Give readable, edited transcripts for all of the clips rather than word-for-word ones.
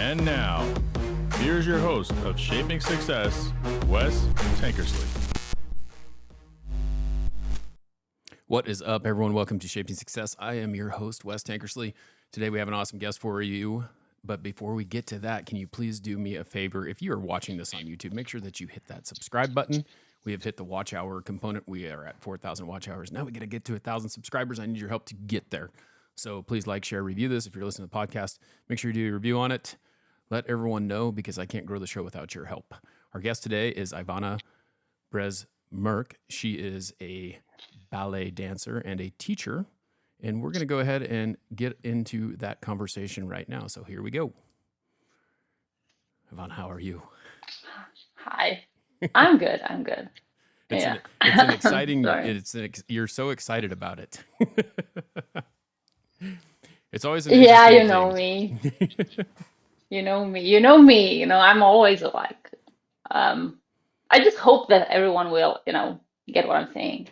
And now, here's your host of Shaping Success, Wes Tankersley. What is up, everyone? Welcome to Shaping Success. I am your host, Wes Tankersley. Today we have an awesome guest for you. But before we get to that, can you please do me a favor? If you are watching this on YouTube, make sure that you hit that subscribe button. We have hit the watch hour component. We are at 4,000 watch hours. Now we got to get to 1,000 subscribers. I need your help to get there. So please like, share, review this. If you're listening to the podcast, make sure you do a review on it. Let everyone know because I can't grow the show without your help. Our guest today is Ivana Brez-Merk. She is a ballet dancer and a teacher. And we're going to go ahead and get into that conversation right now. So here we go. Ivana, how are you? Hi. I'm good. It's an exciting, you're so excited about it. It's always an interesting you know thing. me. I'm always like, I just hope that everyone will, get what I'm saying.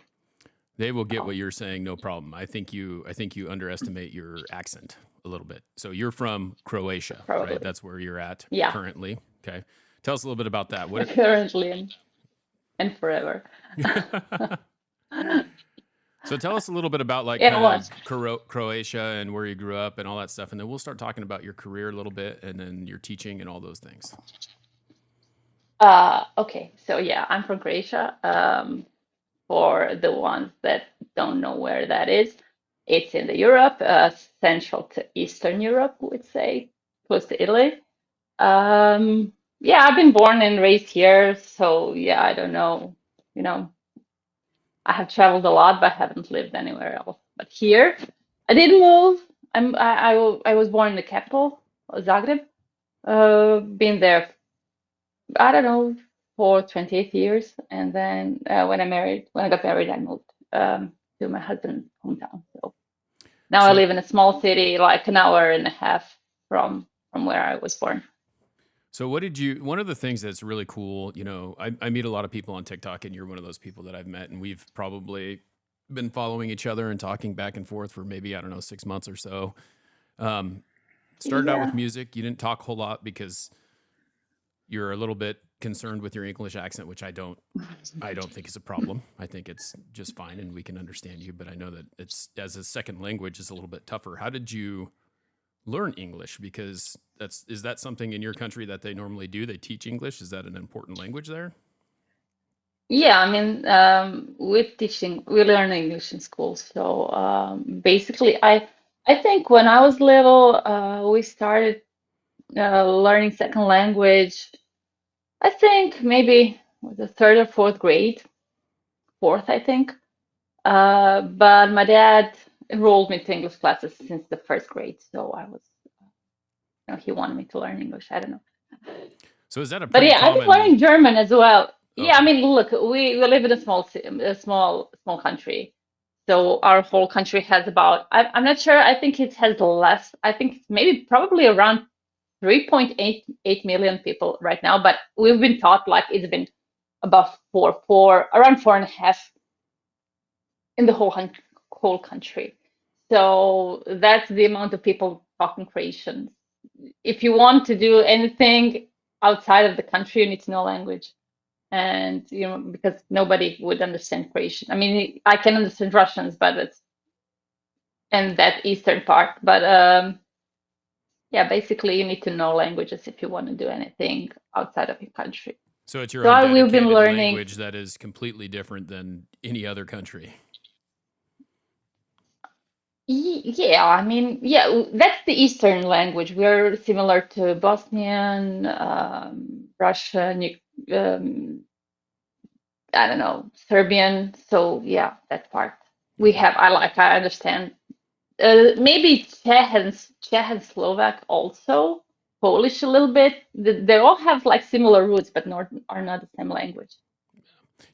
They will get what you're saying, no problem. I think you underestimate your accent a little bit. So you're from Croatia, Probably. right? That's where you're at Yeah. currently. Okay. Tell us a little bit about that. Currently and forever. So tell us a little bit about Croatia and where you grew up and all that stuff. And then we'll start talking about your career a little bit and then your teaching and all those things. Okay. So yeah, I'm from Croatia. For the ones that don't know where that is, it's in the Europe, central to Eastern Europe, we'd say, close to Italy. I've been born and raised here, so yeah, I don't know, I have traveled a lot, but haven't lived anywhere else. But here, I did move. I was born in the capital, Zagreb. Been there, I don't know, for 28 years, and then when I got married, I moved to my husband's hometown. So now I live in a small city, like an hour and a half from where I was born. So one of the things that's really cool, I meet a lot of people on TikTok, and you're one of those people that I've met, and we've probably been following each other and talking back and forth for maybe, 6 months or so. Started out with music. You didn't talk a whole lot because you're a little bit concerned with your English accent, which I don't think is a problem. I think it's just fine and we can understand you, but I know that it's as a second language is a little bit tougher. How did you learn English? Because is that something in your country that they normally do? They teach English? Is that an important language there? Yeah, I mean, we learn English in school. So basically, I think when I was little, we started learning second language. I think maybe the third or fourth grade, fourth, I think. But my dad enrolled me to English classes since the first grade, so I was, he wanted me to learn English. I don't know. So is that a But pretty yeah, I've been common? learning German as well. Yeah, I Okay. mean, look, we live in a small country, so our whole country has about, I'm not sure. I think it has less. I think it's maybe probably around 3.88 million people right now, but we've been taught like it's been about around 4.5 in the whole country. So that's the amount of people talking Croatian. If you want to do anything outside of the country, you need to know language. And because nobody would understand Croatian. I mean, I can understand Russians, but it's in that eastern part. But basically, you need to know languages if you want to do anything outside of your country. So it's your own we've been dedicated learning language that is completely different than any other country. Yeah, I mean, that's the Eastern language. We're similar to Bosnian, Russian, I don't know, Serbian. So yeah, that part I understand. Maybe Czech and Slovak also, Polish a little bit. They all have like similar roots, but are not the same language.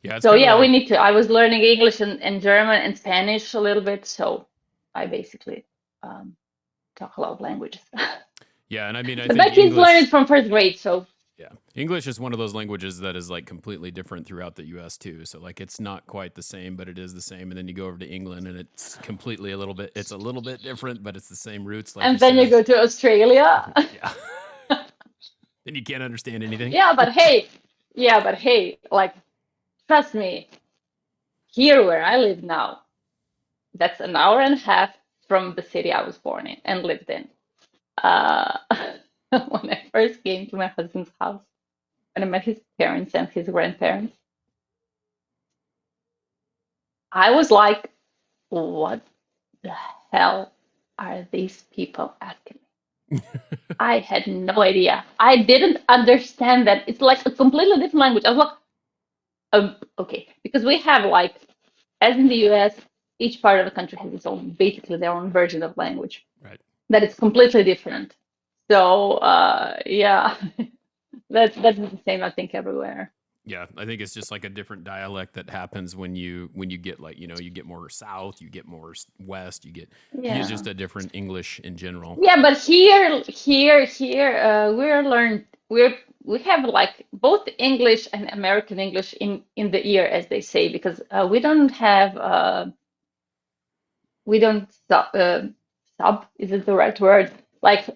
Yeah. It's So kinda yeah, we like, need to. I was learning English and German and Spanish a little bit, so I basically talk a lot of languages. yeah, and I mean, I But think my kids learn it English. from first grade, so Yeah. English is one of those languages that is like completely different throughout the US too. So like it's not quite the same, but it is the same. And then you go over to England and it's completely it's a little bit different, but it's the same roots like and you then you said. go to Australia. Yeah. And you can't understand anything. Yeah, but hey, like, trust me, here where I live now, that's an hour and a half from the city I was born in and lived in. Uh, when I first came to my husband's house, when I met his parents and his grandparents, I was like, what the hell are these people asking me? I had no idea. I didn't understand that. It's like a completely different language. I was like, okay, because we have like, as in the US, each part of the country has its own, basically their own version of language Right. that is completely different. So yeah, that's the same I think everywhere. Yeah, I think it's just like a different dialect that happens when you get like you get more south, you get more west, you get Yeah. just a different English in general. Yeah, but here, we have like both English and American English in the ear, as they say, because we don't sub, is it the right word? Like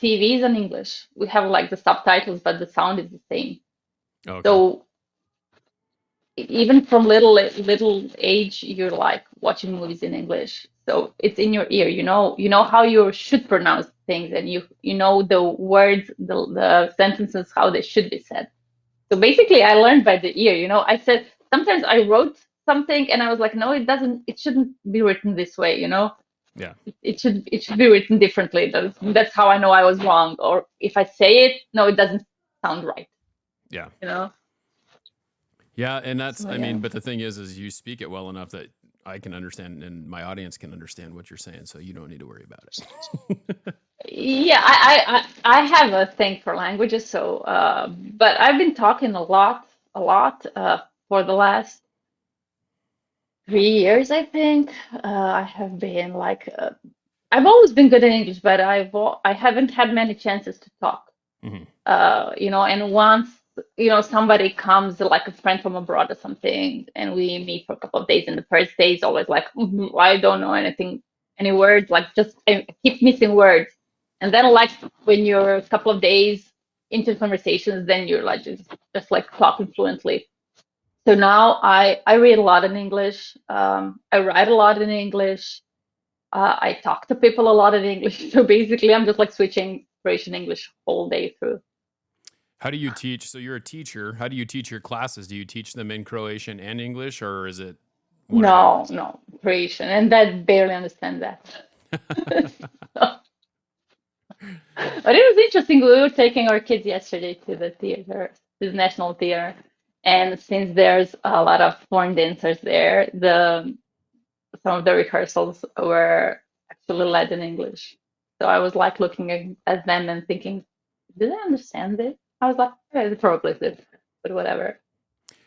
TVs in English. We have like the subtitles, but the sound is the same. Okay. So even from little age, you're like watching movies in English. So it's in your ear. You know how you should pronounce things, and you know the words, the sentences, how they should be said. So basically, I learned by the ear. I said sometimes I wrote something and I was like, no, it doesn't. It shouldn't be written this way. Yeah. It should be written differently. That's how I know I was wrong. Or if I say it, no, it doesn't sound right. Yeah. You know. Yeah, and that's So I yeah. mean, but the thing is you speak it well enough that I can understand and my audience can understand what you're saying, so you don't need to worry about it. Yeah, I have a thing for languages, so but I've been talking a lot for the last 3 years, I think. I have been like I've always been good in English, but I haven't had many chances to talk. Hmm. And once somebody comes, like a friend from abroad or something, and we meet for a couple of days, and the first day is always like, I don't know anything, any words, like just I keep missing words. And then like when you're a couple of days into conversations, then you're like just like talking fluently. So now I read a lot in English. I write a lot in English. I talk to people a lot in English. So basically, I'm just like switching Croatian English all day through. How do you teach? So you're a teacher. How do you teach your classes? Do you teach them in Croatian and English, or is it one or the No, no, Croatian, and I barely understand that. other? But it was interesting. We were taking our kids yesterday to the theater, to the National Theater, and since there's a lot of foreign dancers there, the some of the rehearsals were actually led in English. So I was like looking at them and thinking, do they understand this? I was like, yeah, they probably did, but whatever.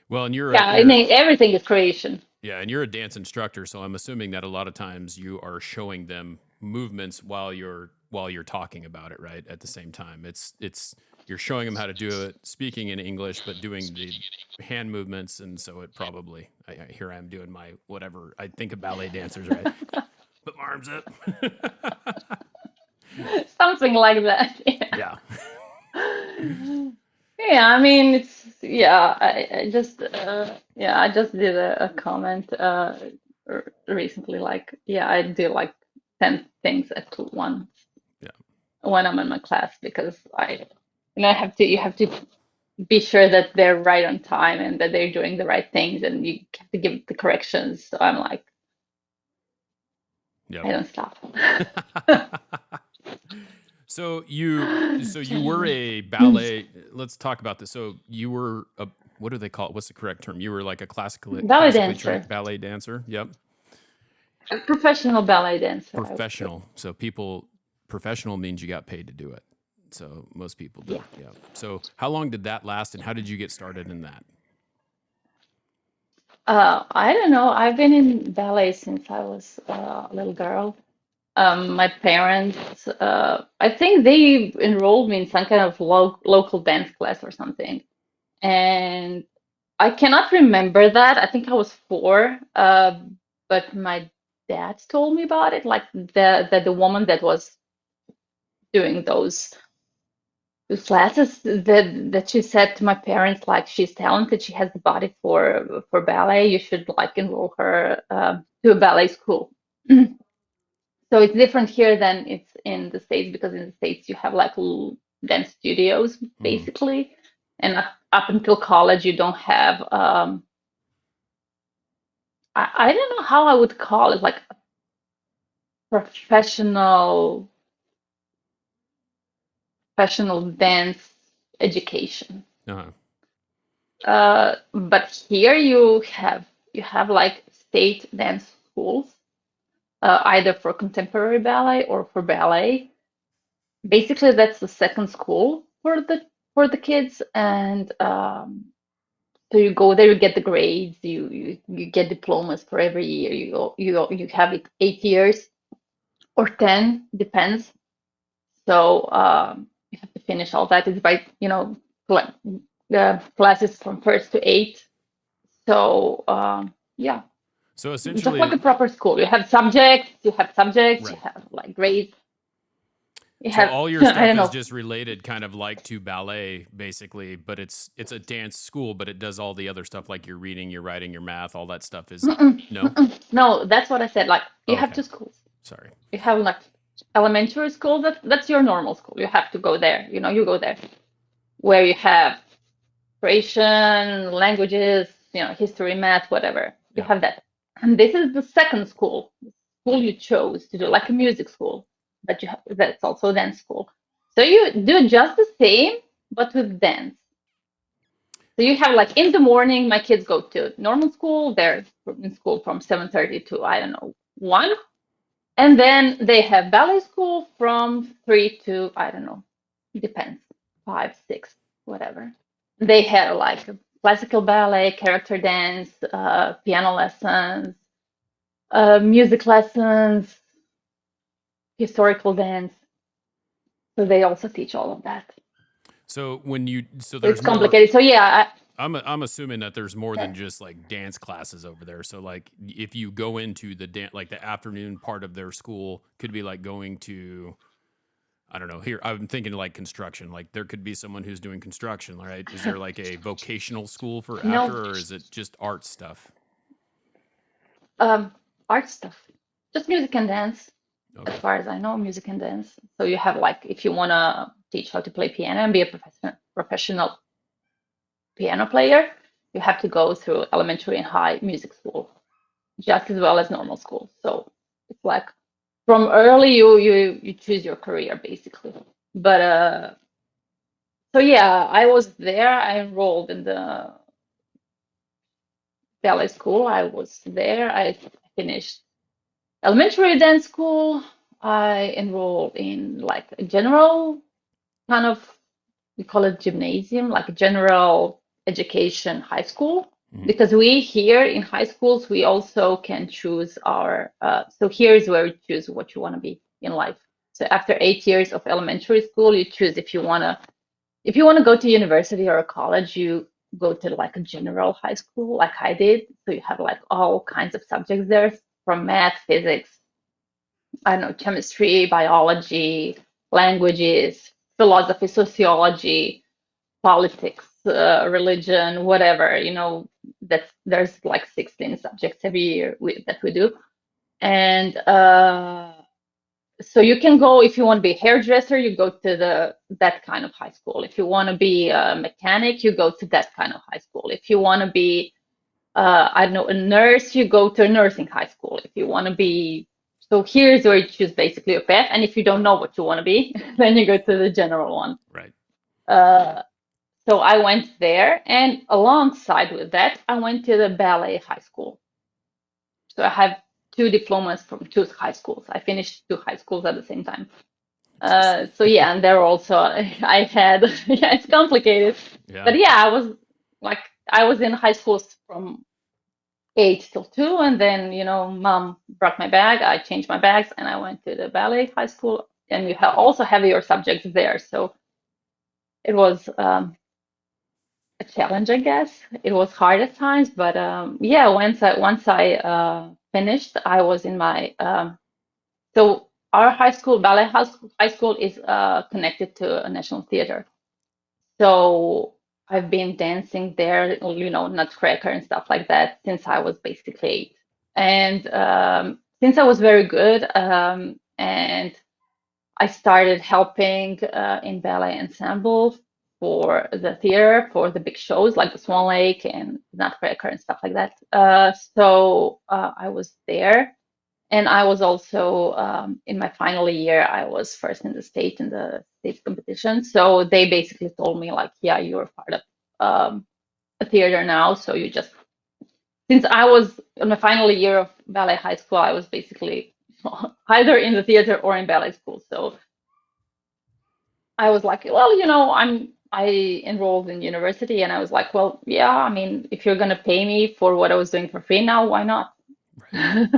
Well, and Yeah, I mean, everything is Croatian. yeah, and you're a dance instructor, so I'm assuming that a lot of times you are showing them movements while you're talking about it, right? At the same time, it's you're showing them how to do it, speaking in English, but doing the hand movements, and so it probably here I am doing my whatever I think of ballet dancers, right? Put my arms up. Something like that. Yeah. Yeah, I mean, yeah, I just did a comment recently, like, yeah, I do like 10 things at once Yeah. when I'm in my class because you have to be sure that they're right on time and that they're doing the right things and you have to give the corrections. So I'm like, Yep. I don't stop. So you were a ballet. Let's talk about this. So you were a what do they call it? What's the correct term? You were like a Ballet classically dancer, trained ballet dancer. Yep. a professional ballet dancer, I would say. Professional. So professional means you got paid to do it. So most people Yeah. don't. Yeah. So how long did that last, and how did you get started in that? I don't know. I've been in ballet since I was a little girl. My parents, I think they enrolled me in some kind of local dance class or something. And I cannot remember that. I think I was 4, but my dad told me about it, like the woman that was doing those The classes that she said to my parents, like she's talented, she has the body for ballet. You should like enroll her to a ballet school. So it's different here than it's in the States because in the States you have like little dance studios Mhm. basically, and up until college you don't have. I don't know how I would call it, like professional professional dance education. Uh-huh. But here you have like state dance schools, either for contemporary ballet or for ballet. Basically, that's the second school for the kids, and so you go there, you get the grades, you get diplomas for every year. You have it 8 years or 10, depends. So you have to finish all that. It's by cla- the classes from first to eighth. So yeah, So just like a essentially, proper school. You have subjects, you right. have like grades, you So have all your I stuff don't is know. just related kind of like to ballet basically, but it's a dance school, but it does all the other stuff like your reading, your writing, your math, all that stuff is Mm-mm, no? mm-mm. No, that's what I said. Like you Oh, have okay. two schools. Sorry. You have like elementary school. That's your normal school. You have to go there. You go there where you have Croatian languages, history, math, whatever. You Yeah. have that. And this is the second school, the school you chose to do, like a music school, but that's also dance school. So you do just the same, but with dance. So you have like in the morning, my kids go to normal school. They're in school from 7:30 to I don't know 1, and then they have ballet school from 3 to I don't know, depends, 5, 6, whatever. They had like classical ballet, character dance, piano lessons, music lessons, historical dance. So they also teach all of that. So so So it's there's more. complicated. So yeah, I'm assuming that there's more I, than just like dance classes over there. So like if you go into the like the afternoon part of their school could be like going to, I don't know. Here I'm thinking like construction. Like there could be someone who's doing construction, right? Is there like a vocational school for no, after, or is it just art stuff? um, art stuff, just music and dance. As Okay. far as I know, music and dance. So you have like if you want to teach how to play piano and be a professional piano player, you have to go through elementary and high music school, just as well as normal school. So it's like from early you choose your career basically. But so yeah, I was there. I enrolled in the ballet school. I was there. I finished elementary dance school. I enrolled in like a general kind of, we call it gymnasium, like a general education high school. Mhm. Because we here in high schools, we also can choose our, so here's where you choose what you want to be in life. So after 8 years of elementary school, you choose if you want to go to university or a college, you go to like a general high school, like I did. So you have like all kinds of subjects there, from math, physics, I don't know, chemistry, biology, languages, philosophy, sociology, politics, religion, whatever. There's like 16 subjects every year that we do, and so you can go if you want to be a hairdresser, you go to that kind of high school. If you want to be a mechanic, you go to that kind of high school. If you want to be I don't know, a nurse, you go to a nursing high school. If you want to be, so here's where you choose basically your path. And if you don't know what you want to be, then you go to the general one. Right. Uh, so I went there, and alongside with that, I went to the ballet high school. So I have two diplomas from two high schools. I finished two high schools at the same time. Jeez. So yeah, and there also I had yeah, it's complicated, Yeah. but yeah, I was in high schools from 8 till 2, and then mom brought my bag. I changed my bags, and I went to the ballet high school. And you also have your subjects there, so it was a challenge, I guess. It was hard at times, but yeah, once I finished, I was in my so our high school, ballet high school is connected to a national theater. So I've been dancing there, Nutcracker and stuff like that since I was basically 8. And since I was very good, and I started helping in ballet ensemble for the theater, for the big shows like the Swan Lake and Nutcracker and stuff like that. So I was there. And I was also in my final year, I was first in the state competition. So they basically told me like, yeah, you're part of a theater now. So you just, since I was in my final year of ballet high school, I was basically either in the theater or in ballet school. So I was like, well, I enrolled in university, and I was like, well, yeah, I mean, if you're gonna pay me for what I was doing for free now, why not? Right.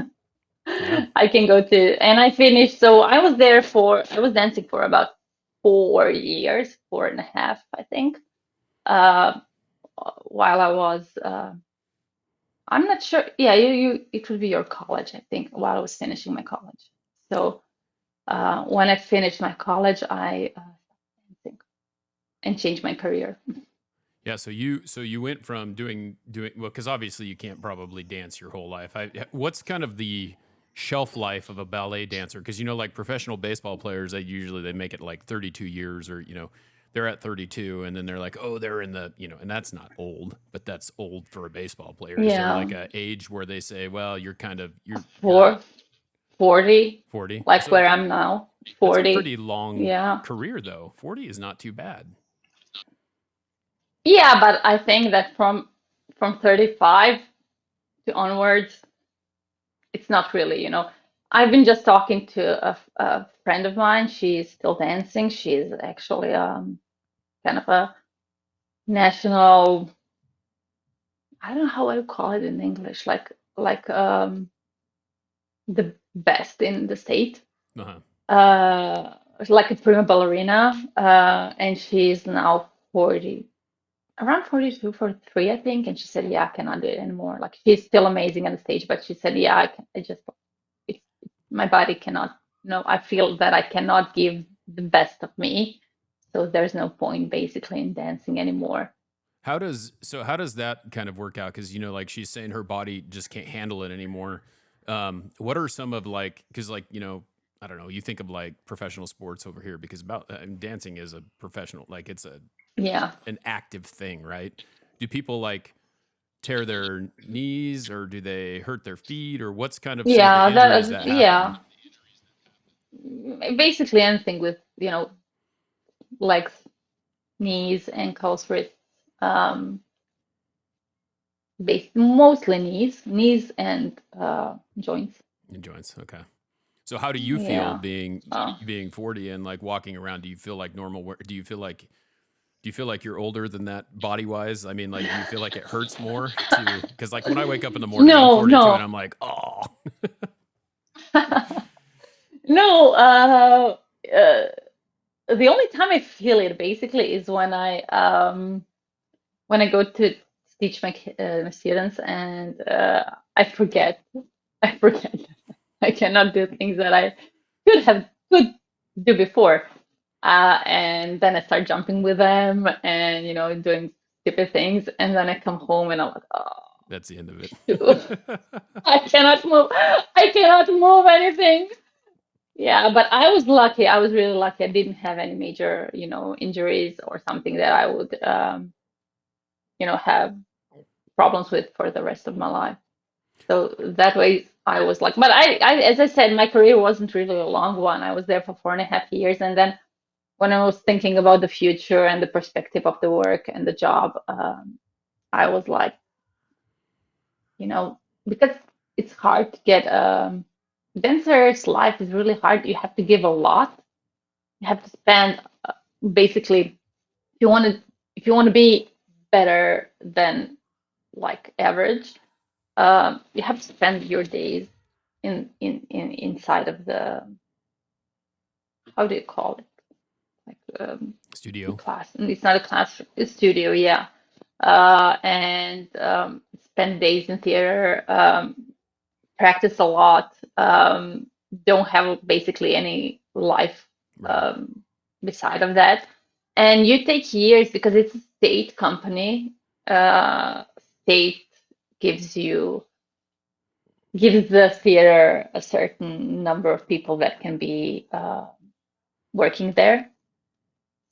Yeah. I can go to, and I finished. So I was dancing for about 4 years, 4.5, I think. Uh, while I was, I'm not sure. Yeah, it would be your college, I think, while I was finishing my college. So when I finished my college, I dancing and changed my career. Yeah, so you went from doing well, because obviously you can't probably dance your whole life. What's kind of the shelf life of a ballet dancer? Because like professional baseball players, they make it like 32 years, or they're at 32, and then they're like, oh, they're in the and that's not old, but that's old for a baseball player. Is there Yeah, like a age where they say, well, you're for 40, 40? like So where I'm now, that's a 40. pretty long Yeah. career, though. 40 is not too bad. Yeah, but I think that from 35 to onwards, it's not really, I've been just talking to a friend of mine. She's still dancing. She's actually kind of a national, I don't know how I would call it in English, like the best in the state. Uh-huh. Like a prima ballerina. And she's now 40, around 42, 43, I think. And she said, yeah, I cannot do it anymore. Like she's still amazing on the stage, but she said, yeah, I just, it's, my body cannot, I feel that I cannot give the best of me. So there's no point basically in dancing anymore. How does that kind of work out? Because like she's saying her body just can't handle it anymore. What are some of like, because like I don't know, you think of like professional sports over here, because dancing is a professional, like it's Yeah. an active thing, right? Do people like tear their knees, or do they hurt their feet, or what's kind of some of the Yeah, injuries that happen? yeah. Basically anything with, legs, knees, ankles, wrists, um, mostly knees and joints. In joints, okay. So how do you feel Yeah. being Uh, being 40 and like walking around? Do you feel like normal? Do you feel like you're older than that body wise? I mean, like, do you feel like it hurts more to, because like when I wake up in the morning, I'm no, 42 and no. I'm like, oh, No, uh, the only time I feel it basically is when I go to teach my students, and I forget. I forget. I cannot do things that I could do before. And then I start jumping with them and doing stupid things, and then I come home and I'm like, oh, that's the end of shoot, it. I cannot move. I cannot move anything. Yeah, but I was lucky. I was really lucky. I didn't have any major, injuries or something that I would, have problems with for the rest of my life. So that way I was like, but as I said, my career wasn't really a long one. I was there for 4.5 years. And then when I was thinking about the future and the perspective of the work and the job, I was like, because it's hard to get, dancer's life is really hard. You have to give a lot. You have to spend basically, if you want to be better than like average, you have to spend your days inside of the, how do you call it, like the Studio. class. And it's not a class, it's studio, yeah. And spend days in theater, practice a lot, don't have basically any life Right. um, beside of that. And you take years because it's a state company. State gives you gives the theater a certain number of people that can be working there.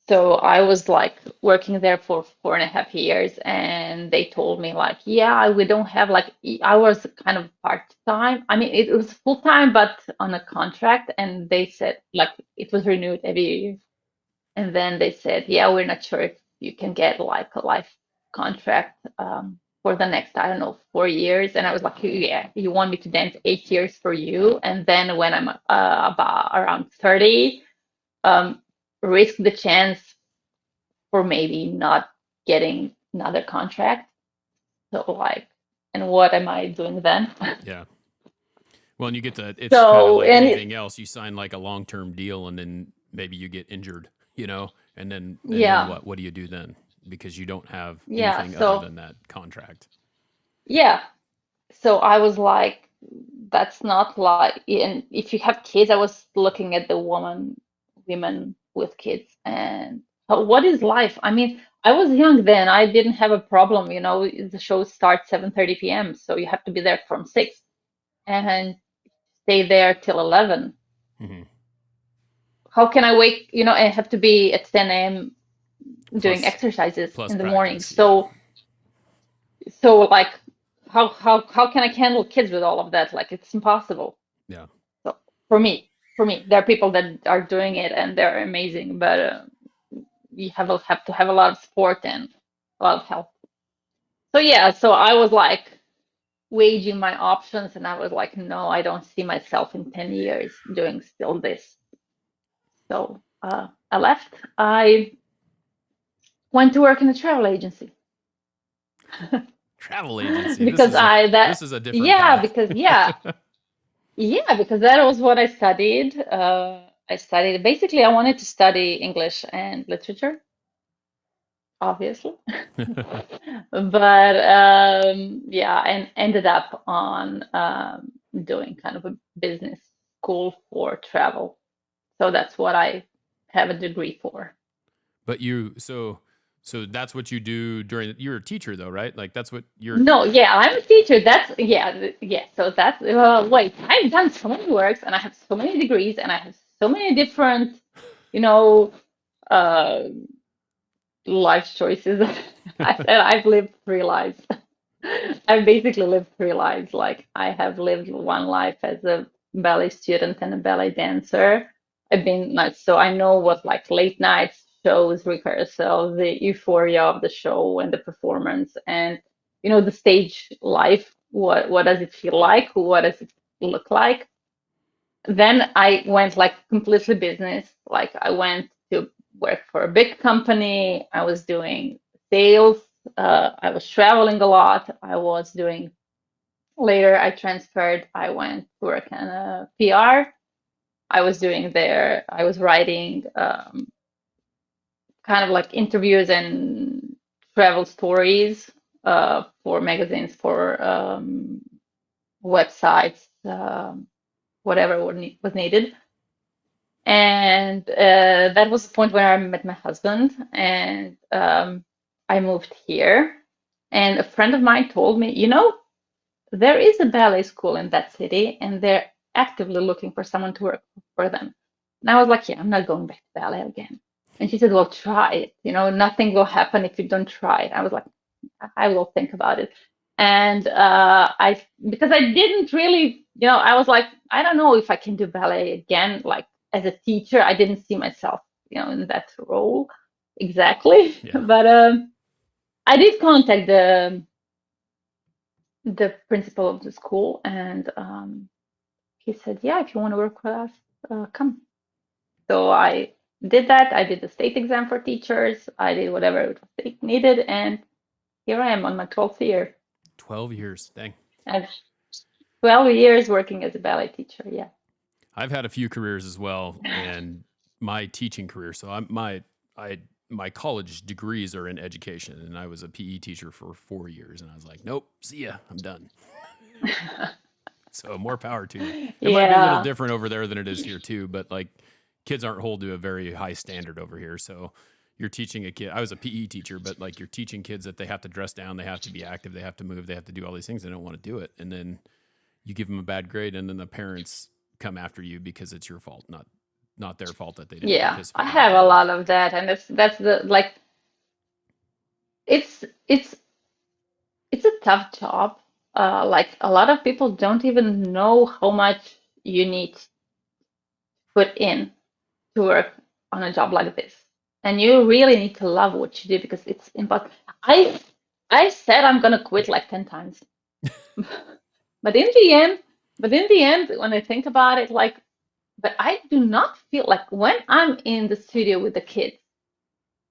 So I was like working there for 4.5 years, and they told me like, yeah, we don't have like I was kind of part time. I mean, it was full time, but on a contract, and they said like it was renewed every year. And then they said, yeah, we're not sure if you can get like a life contract for the next, I don't know, 4 years. And I was like, yeah, you want me to dance 8 years for you? And then when I'm about around 30, um, risk the chance for maybe not getting another contract. So like, and what am I doing then? Yeah. Well, and you get to, it's kind of So, like and anything else. You sign like a long-term deal and then maybe you get injured, and then yeah, what? What do you do then? Because you don't have yeah. anything other So, than that contract. yeah. So I was like, that's not like, and if you have kids, I was looking at the women with kids, and what is life? I mean, I was young then. I didn't have a problem, the show starts 7:30 p.m., so you have to be there from 6 and stay there till 11. Hmm. How can I wake, and have to be at 10 a.m. doing Plus, exercises plus in the morning? practice. Yeah. So like, how can I handle kids with all of that? Like, it's impossible. Yeah. So for me, there are people that are doing it and they're amazing, but you have to have a lot of support and a lot of help. So yeah, so I was like waging my options, and I was like, no, I don't see myself in 10 years doing still this. So I left. I went to work in a travel agency Travel agency. because This is a different yeah, path. because that was what I studied. I studied basically I wanted to study English and literature, obviously. But yeah, and ended up on doing kind of a business school for travel. So that's what I have a degree for. But so that's what you do during. You're a teacher though, right? Like that's what you're. No, yeah, I'm a teacher. That's yeah, yeah. So that's wait, I've done so many works, and I have so many degrees, and I have so many different, you know, uh, life choices. I said I've lived 3 lives. I've basically lived 3 lives. Like I have lived one life as a ballet student and a ballet dancer. I've been like, so I know what like late nights, shows, rehearsals, the euphoria of the show and the performance, and the stage life. What does it feel like? What does it look like? Then I went like completely business. Like I went to work for a big company. I was doing sales. I was traveling a lot. I was doing Later I transferred. I went to work in a PR. I was writing kind of like interviews and travel stories for magazines, for websites, whatever was needed. And that was the point where I met my husband, and I moved here. And a friend of mine told me, there is a ballet school in that city, and they're actively looking for someone to work for them. And I was like, yeah, I'm not going back to ballet again. And she said, well, try it. Nothing will happen if you don't try it. I was like, I will think about it. And because I didn't really, I was like, I don't know if I can do ballet again. Like as a teacher, I didn't see myself, in that role exactly. Yeah. But I did contact the principal of the school, and he said, yeah, if you want to work with us, come. So I did that. I did the state exam for teachers. I did whatever it was they needed, and here I am on my 12th year. 12 years. Dang. I've 12 years working as a ballet teacher. Yeah. I've had a few careers as well, and my teaching career. So my college degrees are in education, and I was a PE teacher for 4 years, and I was like, nope, see ya, I'm done. So more power to you. It might be a little Yeah. different over there than it is here too, but like kids aren't held to a very high standard over here. So you're teaching a kid. I was a PE teacher, but like you're teaching kids that they have to dress down, they have to be active, they have to move, they have to do all these things. They don't want to do it, and then you give them a bad grade, and then the parents come after you because it's your fault, not their fault that they didn't Yeah, I participate in have the a game. lot of that, and that's the like it's it's it's a tough job. Like a lot of people don't even know how much you need to put in to work on a job like this. And you really need to love what you do because it's important. I I said I'm gonna quit like 10 times. But in the end, when I think about it, like, but I do not feel like when I'm in the studio with the kids,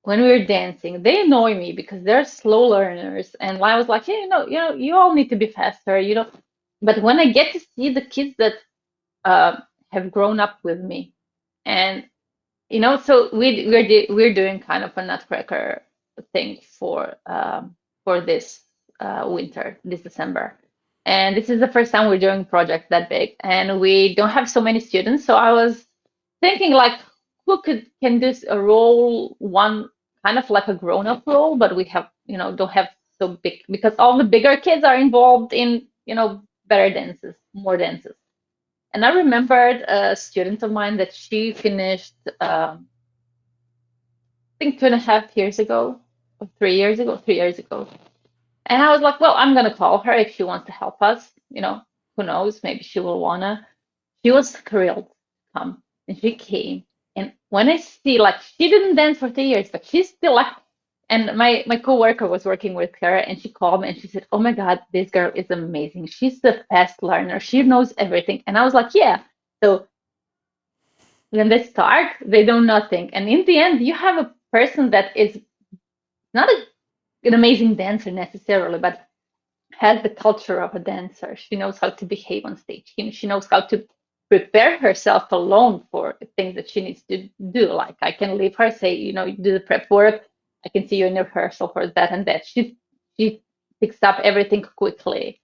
when we're dancing, they annoy me because they're slow learners. And I was like, yeah, you all need to be faster, you know. But when I get to see the kids that uh, have grown up with me, and so we're doing kind of a nutcracker thing for this winter, this December. And this is the first time we're doing a project that big, and we don't have so many students. So I was thinking like, who can do a role, one kind of like a grown-up role, but we have, don't have so big because all the bigger kids are involved in, better dances, more dances. And I remembered a student of mine that she finished, I think 2.5 years ago, or 3 years ago, 3 years ago. And I was like, well, I'm gonna call her if she wants to help us. Who knows? Maybe she will wanna. She was thrilled to come, and she came. And when I see, like, she didn't dance for 3 years, but she's still like. And my coworker was working with her, and she called me and she said, "Oh my God, this girl is amazing. She's the fast learner. She knows everything." And I was like, "Yeah." So when they start, they know nothing, and in the end, you have a person that is not an amazing dancer necessarily, but has the culture of a dancer. She knows how to behave on stage. She knows how to prepare herself alone for things that she needs to do. Like I can leave her, say, do the prep work. I can see you in rehearsal for that and that. She picks up everything quickly.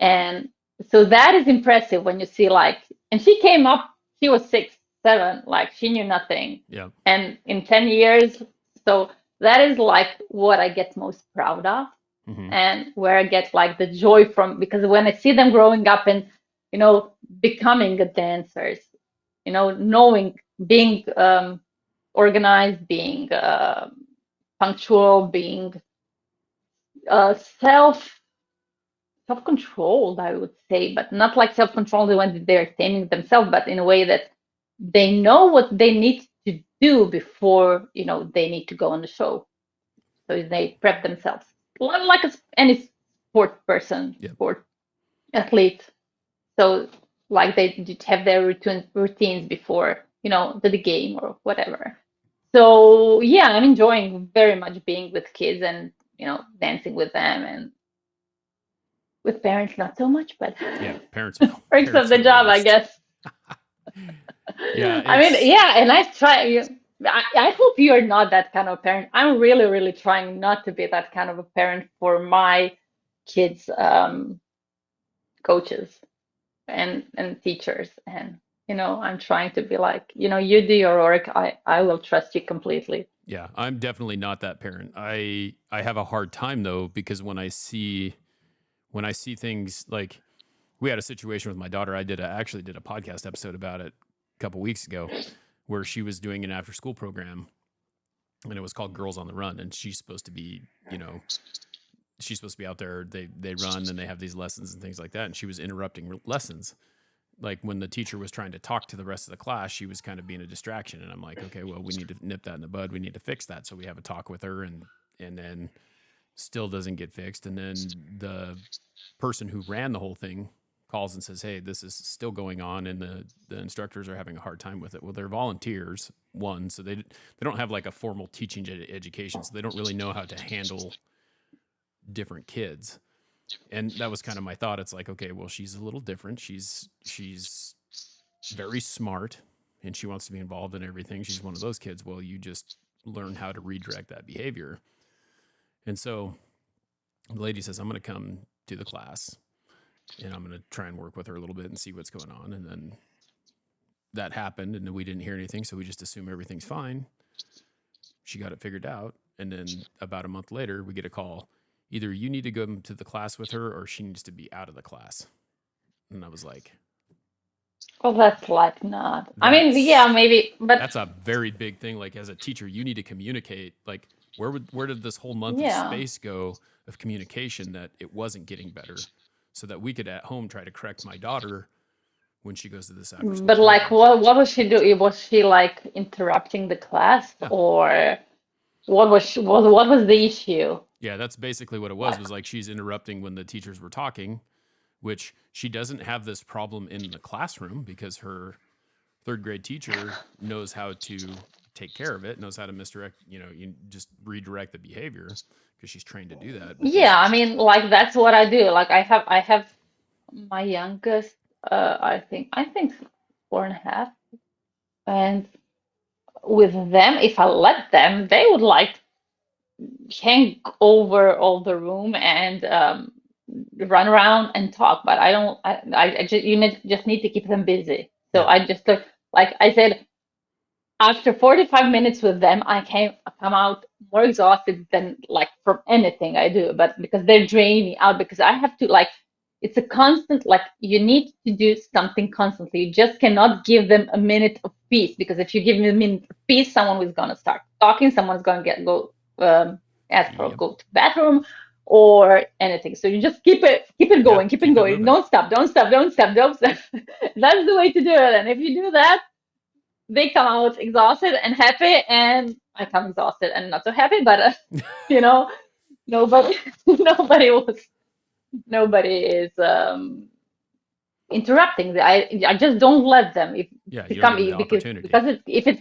And so that is impressive when you see like, and she came up, she was 6, 7, like she knew nothing. Yeah. And in 10 years, so that is like what I get most proud of, Mm-hmm. and where I get like the joy from, because when I see them growing up and becoming a dancers, knowing, being organized, being punctual, being uh, self self-controlled, I would say, but not like self-controlled when they're taming themselves, but in a way that they know what they need to do before they need to go on the show. So they prep themselves like any sport person, Yeah. sport athlete. So like they have their routines before the game or whatever. So yeah, I'm enjoying very much being with kids and dancing with them, and with parents not so much, but Yeah. Parents, perks of parents the are the job, I worst. guess. Yeah. I mean, It's, yeah, and I try. I hope you're not that kind of parent. I'm really, really trying not to be that kind of a parent for my kids, coaches and teachers, and I'm trying to be like, you do your work. I will trust you completely. yeah, I'm definitely not that parent. I have a hard time though, because when I see things like we had a situation with my daughter. Actually did a podcast episode about it a couple weeks ago where she was doing an after school program and it was called Girls on the Run. And she's supposed to be, she's supposed to be out there. They run and they have these lessons and things like that. And she was interrupting lessons. Like when the teacher was trying to talk to the rest of the class, she was kind of being a distraction. And I'm like, okay, well, we need to nip that in the bud. We need to fix that. So we have a talk with her, and then still doesn't get fixed. And then the person who ran the whole thing calls and says, hey, this is still going on, and the instructors are having a hard time with it. Well, they're volunteers, one, so they don't have like a formal teaching education, so they don't really know how to handle different kids. And that was kind of my thought. It's like, okay, well, she's a little different. She's very smart, and she wants to be involved in everything. She's one of those kids. Well, you just learn how to redirect that behavior. And so the lady says, I'm going to come to the class and I'm going to try and work with her a little bit and see what's going on. And then that happened, and we didn't hear anything. So we just assume everything's fine. she got it figured out. And then about a month later, we get a call. Either you need to go to the class with her or she needs to be out of the class. And I was like, Well, that's like not. I mean, yeah, that's maybe, but that's a very big thing. Like as a teacher, you need to communicate. Like where did this whole month of yeah. space go of communication that it wasn't getting better, so that we could at home try to correct my daughter when she goes to this after school But like, program. what was she doing? Was she like interrupting the class, Yeah. or what was the issue? Yeah, that's basically what it Like, was like she's interrupting when the teachers were talking, which she doesn't have this problem in the classroom because her third grade teacher knows how to take care of it, knows how to misdirect, you just redirect the behavior because she's trained to do that. But yeah, these, I mean, like that's what I do. Like I have my youngest, I think 4.5, and with them, if I let them, they would like hang over all the room and run around and talk. But I don't. I just just need to keep them busy. So yeah, I just like I said, after 45 minutes with them, I come out more exhausted than like from anything I do, but because they're draining me out because I have to like it's a constant like you need to do something constantly. You just cannot give them a minute of peace because if you give them a minute of peace, someone is gonna start talking, someone's gonna go ask for yep, go to the bathroom or anything. So you just keep it yeah, going, keep it keep it going. moving. Don't stop, don't stop, don't stop, don't stop. That's the way to do it. And if you do that, they come out exhausted and happy, and I come exhausted and not so happy. But you know, nobody, nobody was, nobody is interrupting. I just don't let them. If Yeah, it you don't come give them the opportunity. because if it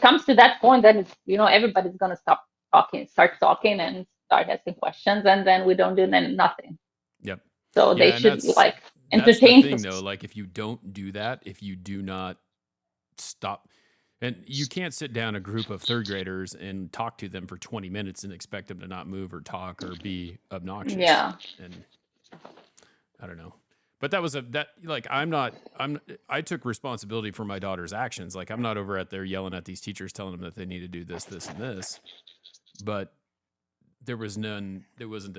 comes to that point, then it's everybody's gonna start talking, and start asking questions, and then we don't do then nothing. Yep. So they Yeah, and should that's like that's the entertain for. thing though. Like if you don't do that, if you do not stop, and you can't sit down a group of third graders and talk to them for 20 minutes and expect them to not move or talk or be obnoxious. Yeah. And I don't know. But that was a that like I'm not I'm I took responsibility for my daughter's actions. Like I'm not over at there yelling at these teachers telling them that they need to do this, this, and this. But there was none. It wasn't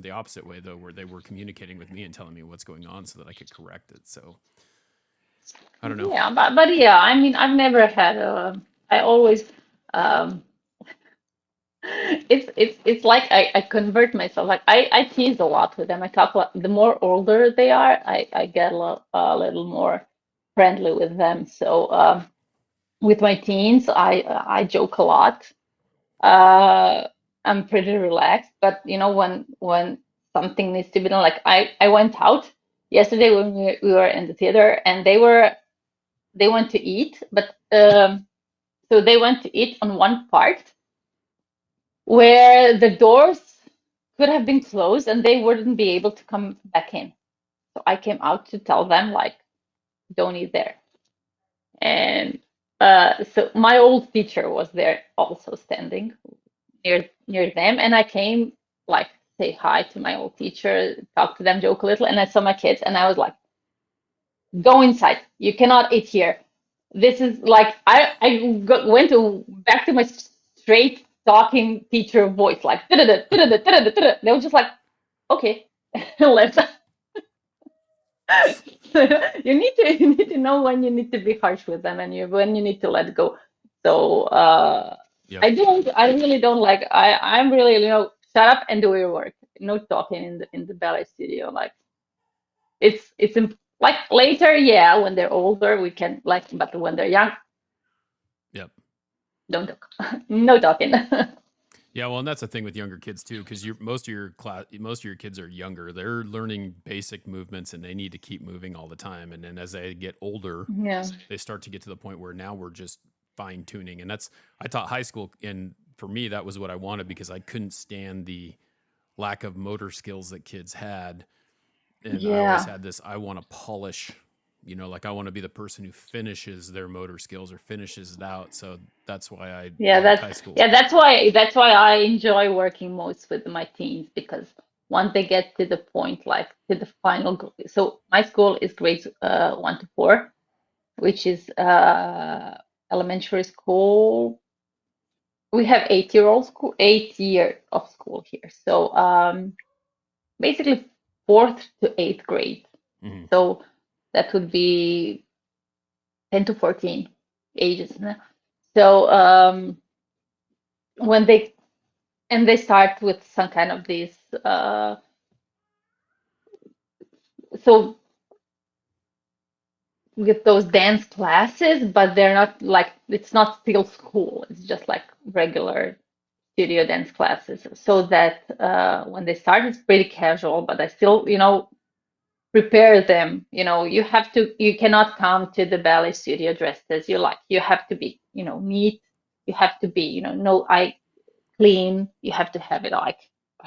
the opposite way though, where they were communicating with me and telling me what's going on so that I could correct it. So I don't know. Yeah, but yeah, I mean, I've never had a. I always, um, it's like I convert myself. Like I tease a lot with them. I talk a lot. The more older they are, I get a little more friendly with them. So with my teens, I joke a lot. Uh, I'm pretty relaxed, but when something needs to be done, like I went out yesterday when we were in the theater, and they went to eat, but so they went to eat on one part where the doors could have been closed and they wouldn't be able to come back in. So I came out to tell them like, don't eat there. And so my old teacher was there also standing near them, and I came like say hi to my old teacher, talk to them, joke a little, and I saw my kids, and I was like, go inside. You cannot eat here. This is like went back to my straight talking teacher voice, like "Da-da-da, da-da-da, da-da-da, da-da." They were just like, okay, and left. You need to know when you need to be harsh with them, and when you need to let go. So Yep. I really don't like. I'm really shut up and do your work. No talking in the ballet studio. Like like later, yeah, when they're older, we can like, but when they're young, Yep. don't talk. No talking. Yeah, well, and that's the thing with younger kids too, because most of your kids are younger. They're learning basic movements, and they need to keep moving all the time. And then as they get older, Yeah. they start to get to the point where now we're just fine tuning. And I taught high school, and for me, that was what I wanted because I couldn't stand the lack of motor skills that kids had. And I always Yeah. had this, I want to polish, like I want to be the person who finishes their motor skills or finishes it out. So that's why I Yeah, liked high school. that's why I enjoy working most with my teens, because once they get to the point, like to the final so my school is grades 1 to 4, which is elementary school we have 8-year-old school, 8 year of school here. So basically fourth to eighth grade. Hmm. So that would be 10 to 14 ages. So when they start with some kind of these so with those dance classes, but they're not like it's not still school. It's just like regular studio dance classes. So that when they start, it's pretty casual, but I still, prepare them. You cannot come to the ballet studio dressed as you like. You have to be, neat. You have to be, no eye clean. You have to have it like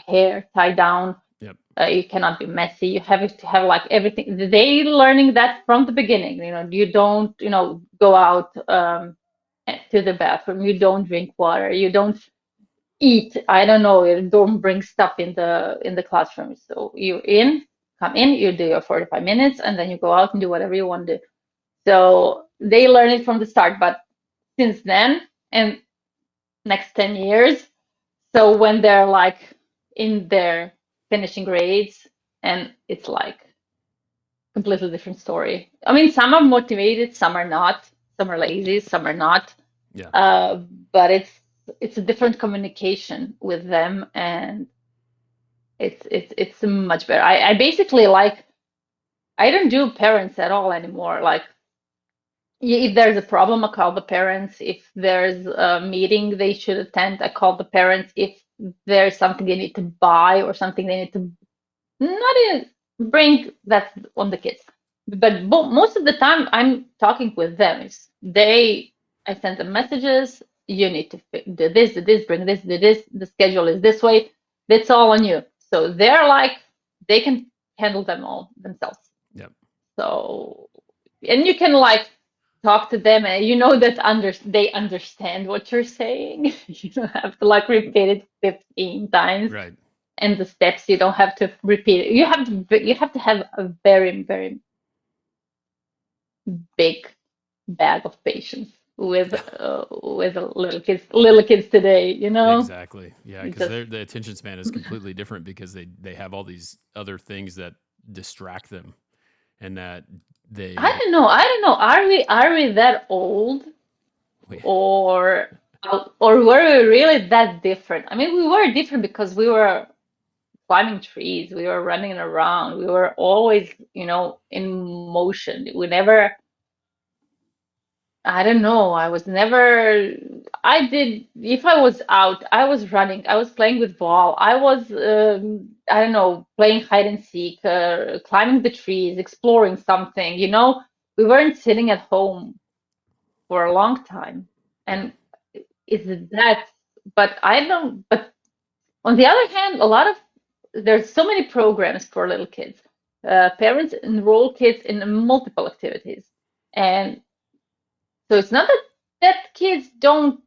hair tied down. Yep. You cannot be messy. You have to have like everything. They learning that from the beginning. You don't, go out to the bathroom. You don't drink water. You don't eat. I don't know. You don't bring stuff in the classroom. So come in. You do your 45 minutes, and then you go out and do whatever you want to do. So they learn it from the start. But since then, and next 10 years, so when they're like in their finishing grades, and it's like completely different story. I mean, some are motivated, some are not, some are lazy, some are not. Yeah. But it's a different communication with them, and it's much better. I basically like I don't do parents at all anymore. Like if there's a problem, I call the parents. If there's a meeting they should attend, I call the parents. If there's something they need to buy or something they need to not even bring, that's on the kids. But most of the time, I'm talking with them. I send them messages. You need to do this, bring this, do this. The schedule is this way. That's all on you. So they're like, they can handle them all themselves. Yep. So, and you can like talk to them, and you know that they understand what you're saying. You don't have to like repeat it 15 times. Right. And the steps you don't have to repeat it. You have to have a very, very big bag of patience with little kids today, Exactly. Yeah, because Just the attention span is completely different because they have all these other things that distract them, and that they. I don't know. Are we that old, Wait. or or were we really that different? I mean, we were different because we were climbing trees, we were running around, we were always, in motion. We never I don't know. If I was out, I was running, I was playing with ball, I was, I don't know, playing hide and seek, climbing the trees, exploring something, We weren't sitting at home for a long time. Yeah. And is that, but I don't, but on the other hand, there's so many programs for little kids. Parents enroll kids in multiple activities. And so it's not that kids don't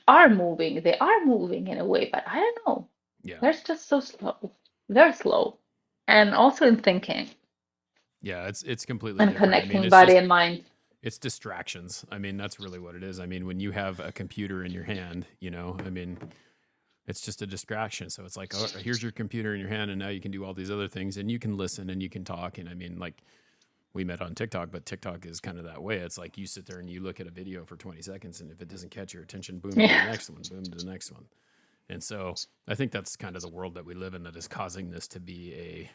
are moving. They are moving in a way, but I don't know. Yeah. They're just so slow. They're slow. And also in thinking Yeah. It's completely and different. I mean, connecting it's body just and mind. it's distractions. I mean, that's really what it is. I mean, when you have a computer in your hand, I mean, it's just a distraction. So it's like, oh, here's your computer in your hand, and now you can do all these other things, and you can listen and you can talk. And I mean, like we met on TikTok, but TikTok is kind of that way. It's like you sit there and you look at a video for 20 seconds, and if it doesn't catch your attention, boom to the Yeah. next one, boom to the next one. And so I think that's kind of the world that we live in that is causing this to be a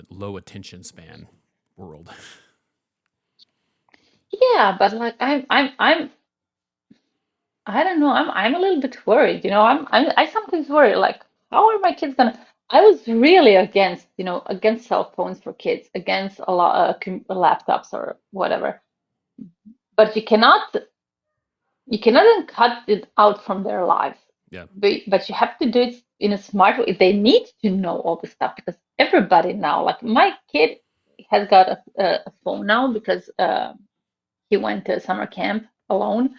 low attention span world. Yeah, but like I don't know. I'm a little bit worried. I sometimes worry like how are my kids gonna? I was really against cell phones for kids, against a lot laptops or whatever. But you cannot cut it out from their lives. Yeah. But you have to do it in a smart way. They need to know all this stuff because everybody now, like my kid, has got a phone now because he went to summer camp alone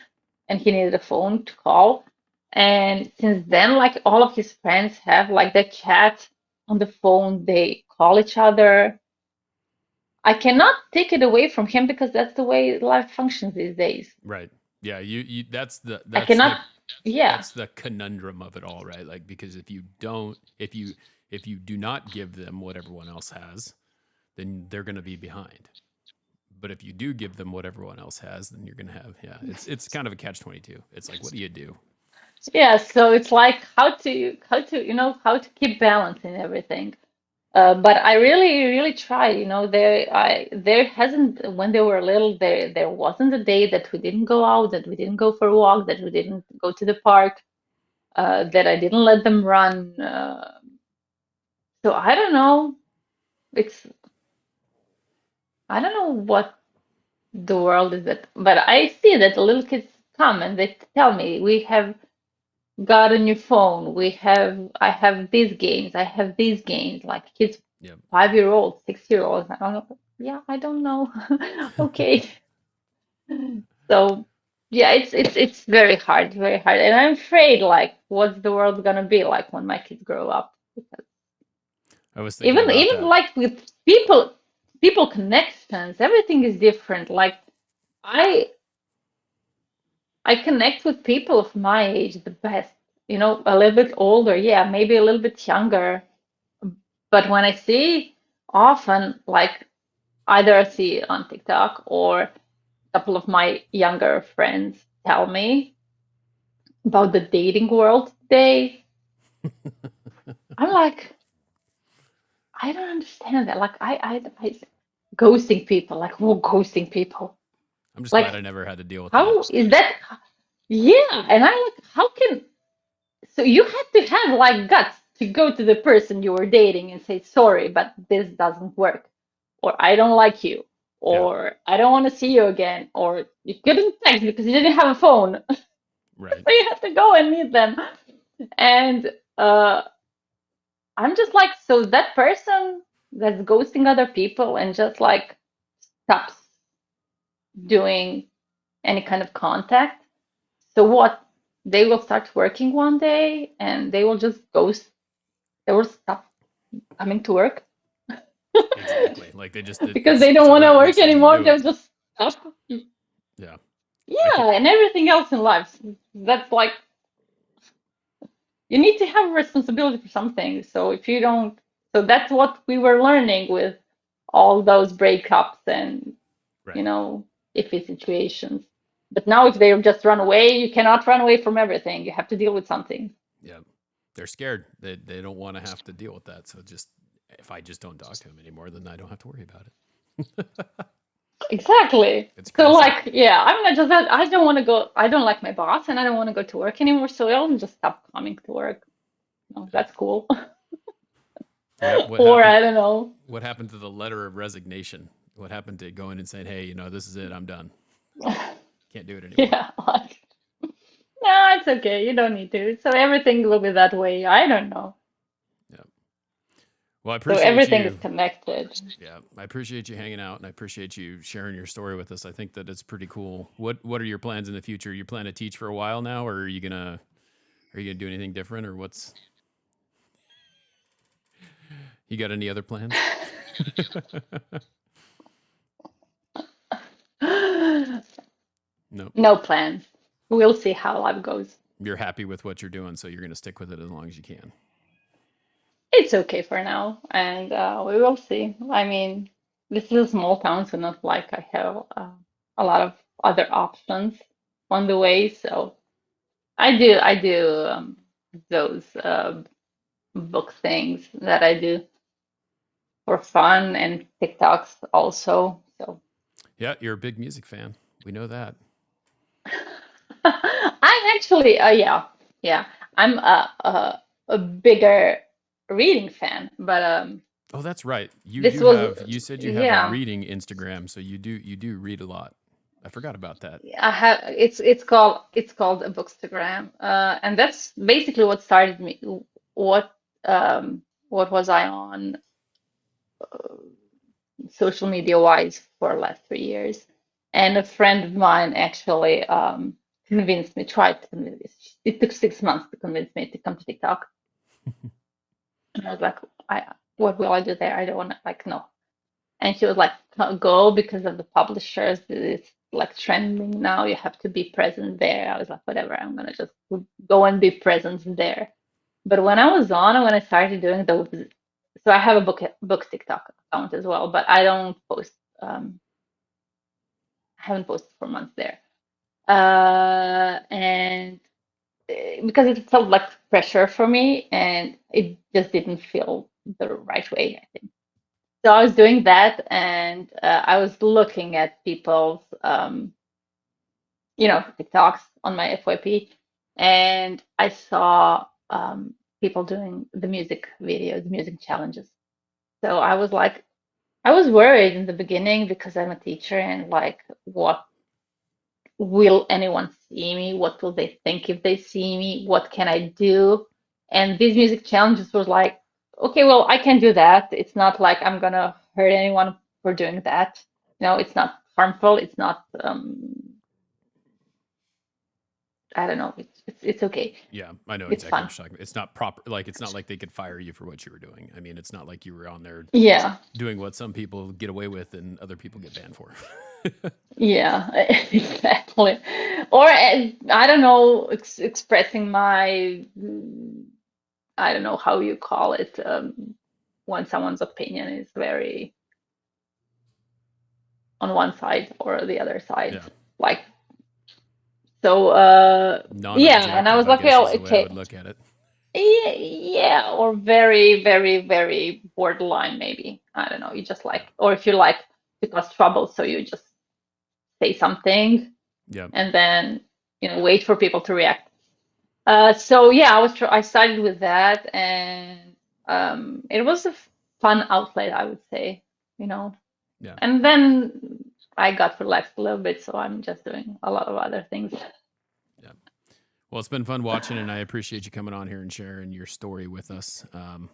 and he needed a phone to call. And since then, like all of his friends have like they chat on the phone, they call each other. I cannot take it away from him because that's the way life functions these days. Right. Yeah, you that's the I cannot. Yeah, that's the conundrum of it all, right? Like because if you do not give them what everyone else has, then they're going to be behind. But if you do give them what everyone else has, then you're going to have it's kind of a catch-22. It's like what do you do? yeah. So it's like how to keep balance in everything. But I really tried. There hasn't when they were little there wasn't a day that we didn't go out, that we didn't go for a walk, that we didn't go to the park, that I didn't let them run. So I don't know. It's I don't know what the world is that, but I see that the little kids come and they tell me we have got a new phone. I have these games. I have these games. Like kids, Yeah. 5 year olds, 6 year olds. I don't know. Yeah, I don't know. Okay. So yeah, it's very hard, very hard. And I'm afraid like what's the world gonna be like when my kids grow up? Because I was thinking even about even that. like with people connections, everything is different. Like I I connect with people of my age the best. A little bit older, yeah, maybe a little bit younger. But when I see often, like either I see it on TikTok or a couple of my younger friends tell me about the dating world today, I'm like, I don't understand that. Like, I ghosting people, like, who ghosting people? I'm just glad I Like, never had to deal with that. how is that? Yeah, and I like, how can so you had to have like guts to go to the person you were dating and say sorry, but this doesn't work, or I don't like you, Yeah. or I don't want to see you again, or you couldn't text because you didn't have a phone, Right. so you had to go and meet them. And I'm just like, so that person that's ghosting other people and just like stops doing any kind of contact. So what? They will start working one day and they will just ghost. They will stop coming to work Exactly. Like they just because they it's don't a want to great way work for them to anymore. do it. They'll just stop. Yeah. I can Yeah, and everything else in life. That's like you need to have responsibility for something. So if you don't, so that's what we were learning with all those breakups and you right. know iffy situations. But now if they just run away, you cannot run away from everything. You have to deal with something. Yeah. They're scared. They don't want to have to deal with that. So just if I just don't talk to him anymore, then I don't have to worry about it. Exactly. It's So crazy. like, yeah, I'm not just that. I don't want to go. I don't like my boss, and I don't want to go to work anymore. So I'll just stop coming to work. No, Yeah. that's cool. Yeah. Or I don't know. What happened to the letter of resignation? What happened to going and saying, "Hey, this is it. I'm done. Can't do it anymore." Yeah, like, no, it's okay. You don't need to. So everything will be that way. I don't know. Yeah. Well, I So appreciate everything is you. connected. Yeah, I appreciate you hanging out, and I appreciate you sharing your story with us. I think that it's pretty cool. What are your plans in the future? You plan to teach for a while now, or are you gonna do anything different, or what's you got any other plans? No, No plans. We'll see how life goes. you're happy with what you're doing, so you're gonna stick with it as long as you can. It's okay for now, and we will see. I mean, this is a small town, so not like I have a lot of other options on the way. So I do those book things that I do for fun and TikToks also. So Yeah, you're a big music fan. We know that. I'm actually, yeah, I'm a bigger reading fan, but Oh, that's right. this was, You said you have a yeah. reading Instagram, so you do read a lot. I forgot about that. I have it's called a bookstagram, and that's basically what started me. What what was I on social media wise for the last 3 years? And a friend of mine actually convinced me, tried to convince me. It took 6 months to convince me to come to TikTok, and I was like, what will I do there? I don't want to like no. And she was like, go because of the publishers. like trending now. You have to be present there. I was like, whatever, I'm gonna just go and be present there. But when I was on and when I started doing those, so I have a book TikTok account as well, but I don't post. I haven't posted for months there, and because it felt like pressure for me, and it just didn't feel the right way, I think. So I was doing that, and I was looking at people's, TikToks on my FYP, and I saw people doing the music videos, music challenges. So I was like, I was worried in the beginning because I'm a teacher and like, what will anyone see me? What will they think if they see me? What can I do? And these music challenges was like, okay, well, I can do that. It's not like I'm gonna hurt anyone for doing that. It's not harmful. It's not, I don't know. It's okay. Yeah, I know It's exactly what fun. you're talking about. It's not proper. Like, it's not like they could fire you for what you were doing. I mean, it's not like you were on there Yeah, doing what some people get away with and other people get banned for. yeah, exactly. Or I don't know, expressing my, I don't know how you call it, when someone's opinion is very on one side or the other side. Yeah. Like, so, yeah, and I Non-objective, was I like, guess, well, is the way I would okay, look at it. yeah, yeah, or very, very, very borderline, maybe. I don't know. You just Yeah. like, or if you like to cause trouble, so you just say something Yeah. and then, wait for people to react. So yeah, I started with that, and it was a fun outlet, I would say, you know. Yeah. And then I got relaxed a little bit, so I'm just doing a lot of other things. Yeah. Well, it's been fun watching, and I appreciate you coming on here and sharing your story with us. Do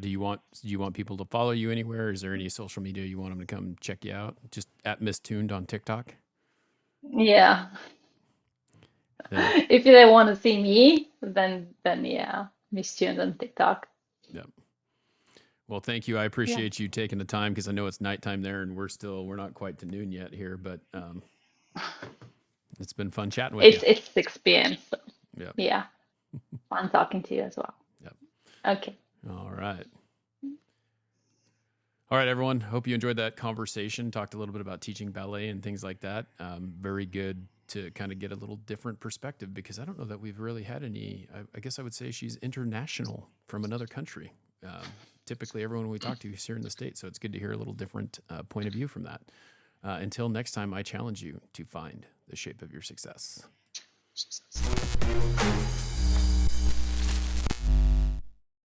you want people to follow you anywhere? Is there any social media you want them to come check you out? Just at Misstuned on TikTok. Yeah. Then, If they want to see me, then yeah, Misstuned on TikTok. yeah. Well, thank you. I Yeah. appreciate you taking the time because I know it's nighttime there, and we're not quite to noon yet here, but it's been fun chatting with you. It's 6 p.m. So Yeah. yeah, fun talking to you as well. Yep. Okay. All right. All right, everyone. Hope you enjoyed that conversation. Talked a little bit about teaching ballet and things like that. Very good to kind of get a little different perspective because I don't know that we've really had any. I guess I would say she's international from another country. Typically, everyone we talk to is here in the States, so it's good to hear a little different point of view from that. Until next time, I challenge you to find the shape of your success.